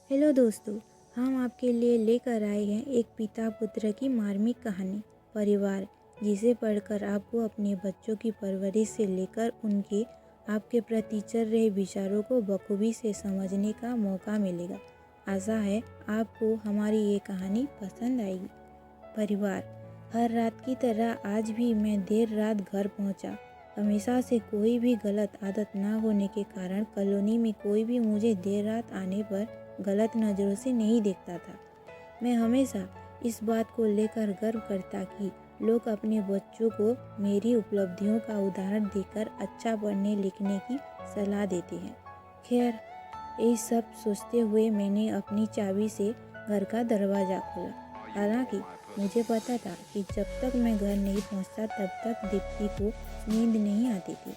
Hello दोस्तों, हम आपके लिए लेकर आए हैं एक पिता पुत्र की मार्मिक कहानी परिवार, जिसे पढ़कर आपको अपने बच्चों की परवरिश से लेकर उनके आपके प्रति चल रहे विचारों को बखूबी से समझने का मौका मिलेगा। आशा है आपको हमारी ये कहानी पसंद आएगी। परिवार। हर रात की तरह आज भी मैं देर रात घर पहुंचा। हमेशा से कोई भी गलत आदत ना होने के कारण कॉलोनी में कोई भी मुझे देर रात आने पर गलत नज़रों से नहीं देखता था। मैं हमेशा इस बात को लेकर गर्व करता कि लोग अपने बच्चों को मेरी उपलब्धियों का उदाहरण देकर अच्छा पढ़ने लिखने की सलाह देते हैं। खैर, ये सब सोचते हुए मैंने अपनी चाबी से घर का दरवाज़ा खोला। हालांकि मुझे पता था कि जब तक मैं घर नहीं पहुंचता तब तक दीप्ति को नींद नहीं आती थी,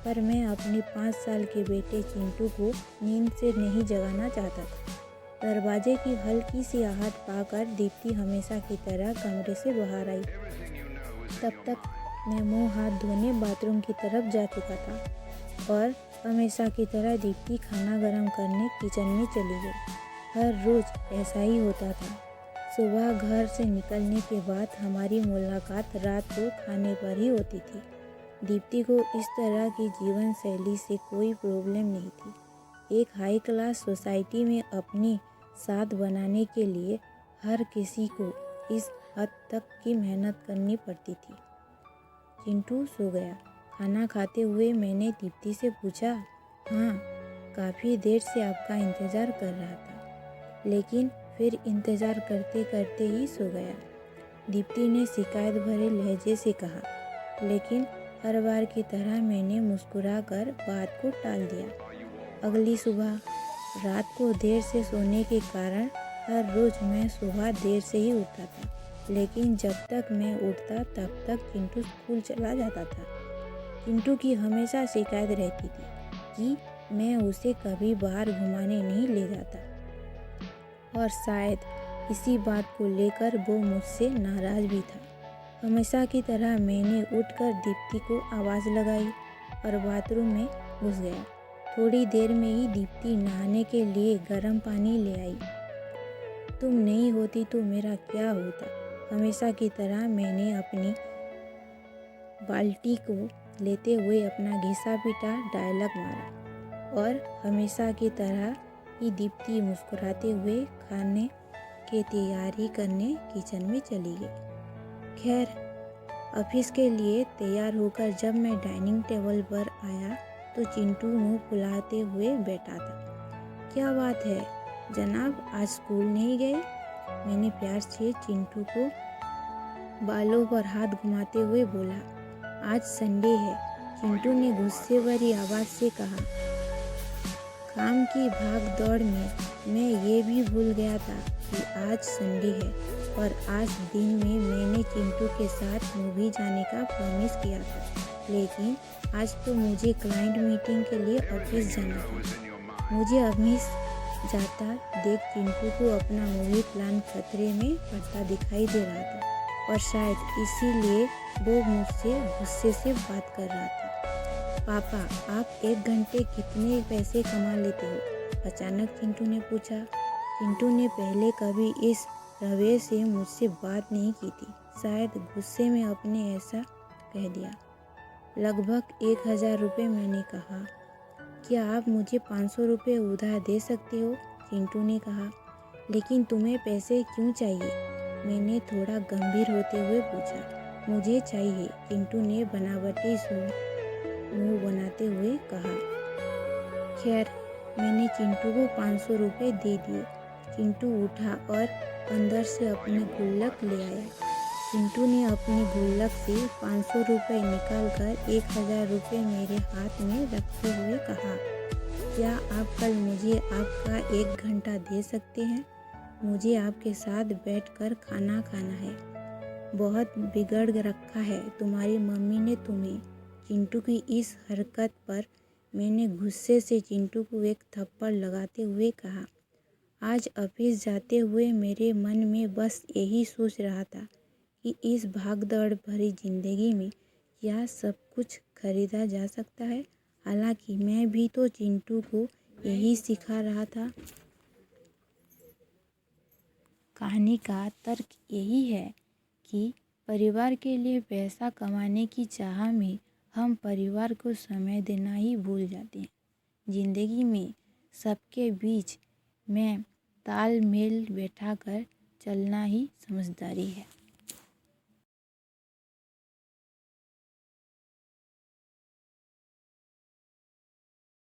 पर मैं अपने 5 साल के बेटे चिंटू को नींद से नहीं जगाना चाहता था। दरवाजे की हल्की सी आहट पाकर दीप्ति हमेशा की तरह कमरे से बाहर आई। तब तक मैं मुंह हाथ धोने बाथरूम की तरफ जा चुका था और हमेशा की तरह दीप्ति खाना गर्म करने किचन में चली गई। हर रोज़ ऐसा ही होता था। सुबह घर से निकलने के बाद हमारी मुलाकात रात को खाने पर ही होती थी। दीप्ति को इस तरह की जीवन शैली से कोई प्रॉब्लम नहीं थी। एक हाई क्लास सोसाइटी में अपनी साथ बनाने के लिए हर किसी को इस हद तक की मेहनत करनी पड़ती थी। चिंटू सो गया। खाना खाते हुए मैंने दीप्ति से पूछा, हाँ, काफ़ी देर से आपका इंतज़ार कर रहा था, लेकिन फिर इंतज़ार करते करते ही सो गया। दीप्ति ने शिकायत भरे लहजे से कहा, लेकिन हर बार की तरह मैंने मुस्कुराकर बात को टाल दिया। अगली सुबह रात को देर से सोने के कारण हर रोज़ मैं सुबह देर से ही उठता था, लेकिन जब तक मैं उठता तब तक चिंटू स्कूल चला जाता था। चिंटू की हमेशा शिकायत रहती थी कि मैं उसे कभी बाहर घुमाने नहीं ले जाता, और शायद इसी बात को लेकर वो मुझसे नाराज़ भी था। हमेशा की तरह मैंने उठकर दीप्ति को आवाज़ लगाई और बाथरूम में घुस गया। थोड़ी देर में ही दीप्ति नहाने के लिए गर्म पानी ले आई। तुम नहीं होती तो मेरा क्या होता, हमेशा की तरह मैंने अपनी बाल्टी को लेते हुए अपना घिसा पिटा डायलॉग मारा, और हमेशा की तरह ही दीप्ति मुस्कुराते हुए खाने की तैयारी करने किचन में चली गई। खैर, ऑफिस के लिए तैयार होकर जब मैं डाइनिंग टेबल पर आया तो चिंटू मुंह फुलाते हुए बैठा था। क्या बात है जनाब, आज स्कूल नहीं गए? मैंने प्यार से चिंटू को बालों पर हाथ घुमाते हुए बोला। आज संडे है, चिंटू ने गुस्से भरी आवाज़ से कहा। काम की भाग दौड़ में मैं ये भी भूल गया था कि आज संडे है, और आज दिन में मैंने चिंटू के साथ मूवी जाने का प्रॉमिस किया था, लेकिन आज तो मुझे क्लाइंट मीटिंग के लिए ऑफिस जाना था। मुझे ऑफिस जाता देख चिंटू को अपना मूवी प्लान खतरे में पड़ता दिखाई दे रहा था, और शायद इसीलिए वो मुझसे गुस्से से बात कर रहा था। पापा, आप 1 घंटे कितने पैसे कमा लेते हो? अचानक चिंटू ने पूछा। चिंटू ने पहले कभी इस रवैये से मुझसे बात नहीं की थी, शायद गुस्से में अपने ऐसा कह दिया। लगभग 1000 रुपये, मैंने कहा। क्या आप मुझे 500 रुपये उधार दे सकते हो? चिंटू ने कहा। लेकिन तुम्हें पैसे क्यों चाहिए? मैंने थोड़ा गंभीर होते हुए पूछा। मुझे चाहिए, चिंटू ने बनावटी मुंह बनाते हुए कहा। खैर, मैंने चिंटू को 500 रुपये दे दिए। चिंटू उठा और अंदर से अपनी गुल्लक ले आया। चिंटू ने अपनी गुल्लक से 500 रुपये निकालकर 1000 रुपये मेरे हाथ में रखते हुए कहा, क्या आप कल मुझे आपका 1 घंटा दे सकते हैं? मुझे आपके साथ बैठकर खाना खाना है। बहुत बिगड़ रखा है तुम्हारी मम्मी ने तुम्हें। चिंटू की इस हरकत पर मैंने गुस्से से चिंटू को एक थप्पड़ लगाते हुए कहा। आज ऑफिस जाते हुए मेरे मन में बस यही सोच रहा था कि इस भागदौड़ भरी ज़िंदगी में क्या सब कुछ खरीदा जा सकता है। हालांकि मैं भी तो चिंटू को यही सिखा रहा था। कहानी का तर्क यही है कि परिवार के लिए पैसा कमाने की चाह में हम परिवार को समय देना ही भूल जाते हैं। ज़िंदगी में सबके बीच में तालमेल बैठाकर चलना ही समझदारी है।